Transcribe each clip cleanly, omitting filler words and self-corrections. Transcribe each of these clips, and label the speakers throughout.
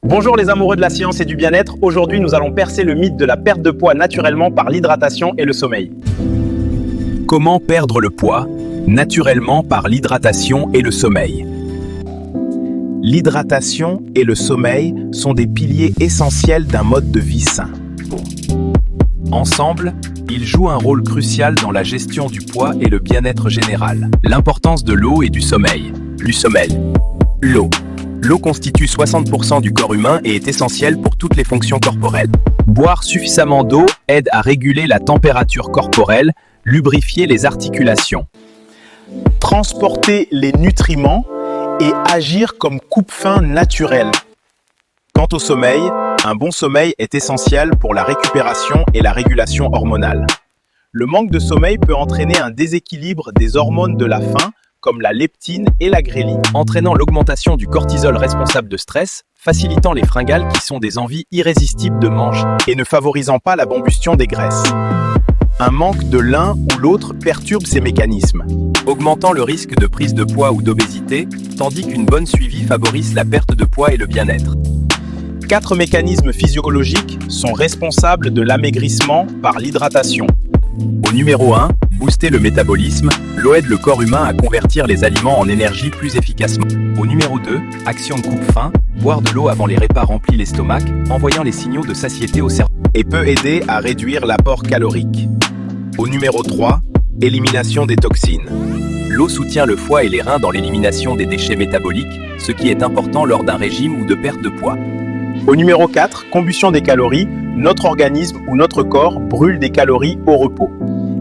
Speaker 1: Bonjour les amoureux de la science et du bien-être. Aujourd'hui, nous allons percer le mythe de la perte de poids naturellement par l'hydratation et le sommeil.
Speaker 2: Comment perdre le poids naturellement par l'hydratation et le sommeil? L'hydratation et le sommeil sont des piliers essentiels d'un mode de vie sain. Ensemble, ils jouent un rôle crucial dans la gestion du poids et le bien-être général. L'importance de l'eau et du sommeil. L'eau. L'eau constitue 60% du corps humain et est essentielle pour toutes les fonctions corporelles. Boire suffisamment d'eau aide à réguler la température corporelle, lubrifier les articulations,
Speaker 1: Transporter les nutriments et agir comme coupe-faim naturel.
Speaker 2: Quant au sommeil, un bon sommeil est essentiel pour la récupération et la régulation hormonale.
Speaker 1: Le manque de sommeil peut entraîner un déséquilibre des hormones de la faim, comme la leptine et la gréline,
Speaker 2: entraînant l'augmentation du cortisol responsable de stress, facilitant les fringales qui sont des envies irrésistibles de manger
Speaker 1: et ne favorisant pas la combustion des graisses. Un manque de l'un ou l'autre perturbe ces mécanismes,
Speaker 2: augmentant le risque de prise de poids ou d'obésité, tandis qu'une bonne suivi favorise la perte de poids et le bien-être.
Speaker 1: 4 mécanismes physiologiques sont responsables de l'amaigrissement par l'hydratation.
Speaker 2: Au numéro 1, booster le métabolisme. L'eau aide le corps humain à convertir les aliments en énergie plus efficacement. Au numéro 2, action de coupe-faim. Boire de l'eau avant les repas remplit l'estomac, envoyant les signaux de satiété au cerveau
Speaker 1: et peut aider à réduire l'apport calorique.
Speaker 2: Au numéro 3, élimination des toxines. L'eau soutient le foie et les reins dans l'élimination des déchets métaboliques, ce qui est important lors d'un régime ou de perte de poids.
Speaker 1: Au numéro 4, combustion des calories, notre organisme ou notre corps brûle des calories au repos.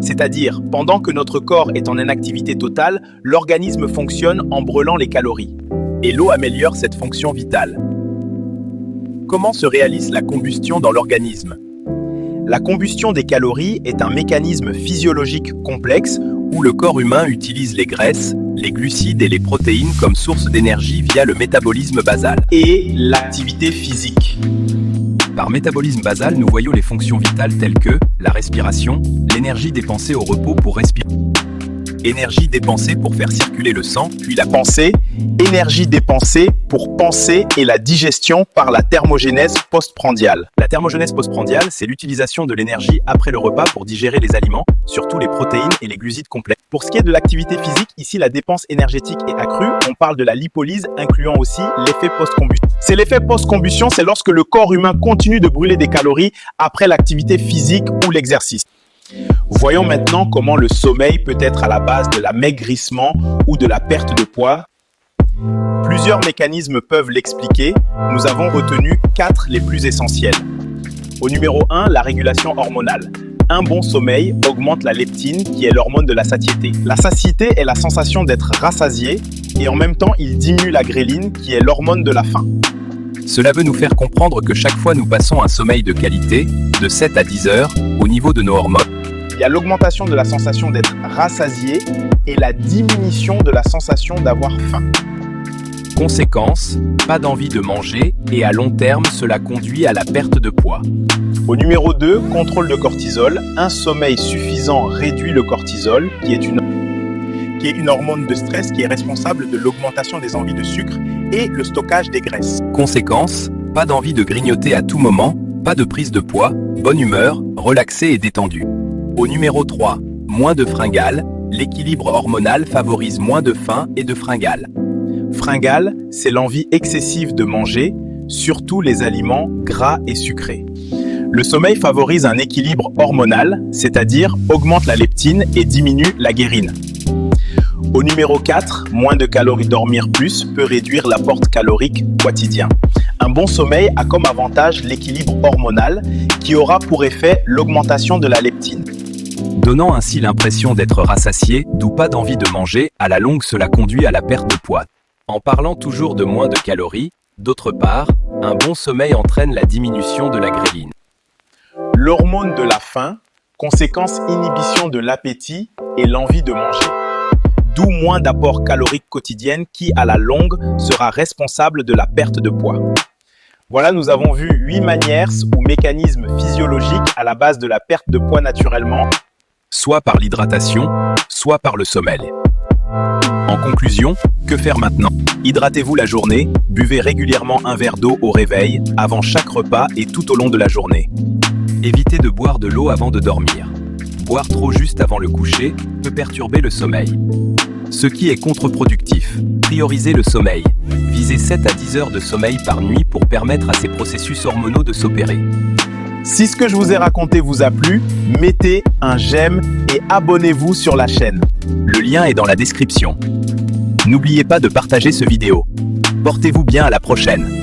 Speaker 1: C'est-à-dire, pendant que notre corps est en inactivité totale, l'organisme fonctionne en brûlant les calories.
Speaker 2: Et l'eau améliore cette fonction vitale. Comment se réalise la combustion dans l'organisme?
Speaker 1: La combustion des calories est un mécanisme physiologique complexe
Speaker 2: où le corps humain utilise les graisses, les glucides et les protéines comme source d'énergie via le métabolisme basal
Speaker 1: et l'activité physique.
Speaker 2: Par métabolisme basal, nous voyons les fonctions vitales telles que la respiration, l'énergie dépensée au repos pour respirer, énergie dépensée pour faire circuler le sang,
Speaker 1: puis la pensée, énergie dépensée pour penser et la digestion par la thermogénèse postprandiale.
Speaker 2: La thermogénèse postprandiale, c'est l'utilisation de l'énergie après le repas pour digérer les aliments, surtout les protéines et les glucides complexes.
Speaker 1: Pour ce qui est de l'activité physique, ici la dépense énergétique est accrue. On parle de la lipolyse, incluant aussi l'effet post-combustion. C'est l'effet post-combustion, c'est lorsque le corps humain continue de brûler des calories après l'activité physique ou l'exercice. Voyons maintenant comment le sommeil peut être à la base de l'amaigrissement ou de la perte de poids. Plusieurs mécanismes peuvent l'expliquer. Nous avons retenu 4 les plus essentiels. Au numéro 1, la régulation hormonale. Un bon sommeil augmente la leptine, qui est l'hormone de la satiété. La satiété est la sensation d'être rassasié et en même temps, il diminue la gréline, qui est l'hormone de la faim.
Speaker 2: Cela veut nous faire comprendre que chaque fois nous passons un sommeil de qualité, de 7 à 10 heures, au niveau de nos hormones.
Speaker 1: Il y a l'augmentation de la sensation d'être rassasié et la diminution de la sensation d'avoir faim.
Speaker 2: Conséquence, pas d'envie de manger et à long terme, cela conduit à la perte de poids.
Speaker 1: Au numéro 2, contrôle de cortisol. Un sommeil suffisant réduit le cortisol, qui est une hormone de stress qui est responsable de l'augmentation des envies de sucre et le stockage des graisses.
Speaker 2: Conséquence, pas d'envie de grignoter à tout moment, pas de prise de poids, bonne humeur, relaxé et détendu. Au numéro 3, moins de fringales. L'équilibre hormonal favorise moins de faim et de fringales.
Speaker 1: Fringales, c'est l'envie excessive de manger, surtout les aliments gras et sucrés. Le sommeil favorise un équilibre hormonal, c'est-à-dire augmente la leptine et diminue la ghreline. Au numéro 4, moins de calories, dormir plus peut réduire l'apport calorique quotidien. Un bon sommeil a comme avantage l'équilibre hormonal qui aura pour effet l'augmentation de la leptine,
Speaker 2: donnant ainsi l'impression d'être rassasié, d'où pas d'envie de manger. À la longue, cela conduit à la perte de poids. En parlant toujours de moins de calories, d'autre part, un bon sommeil entraîne la diminution de la ghreline.
Speaker 1: L'hormone de la faim, conséquence inhibition de l'appétit et l'envie de manger. D'où moins d'apport calorique quotidienne qui, à la longue, sera responsable de la perte de poids. Voilà, nous avons vu 8 manières ou mécanismes physiologiques à la base de la perte de poids naturellement,
Speaker 2: soit par l'hydratation, soit par le sommeil. En conclusion, que faire maintenant? Hydratez-vous la journée, buvez régulièrement un verre d'eau au réveil, avant chaque repas et tout au long de la journée. Évitez de boire de l'eau avant de dormir. Boire trop juste avant le coucher peut perturber le sommeil. Ce qui est contre-productif. Priorisez le sommeil. Visez 7 à 10 heures de sommeil par nuit pour permettre à ces processus hormonaux de s'opérer.
Speaker 1: Si ce que je vous ai raconté vous a plu, mettez un j'aime et abonnez-vous sur la chaîne.
Speaker 2: Le lien est dans la description. N'oubliez pas de partager ce vidéo. Portez-vous bien, à la prochaine.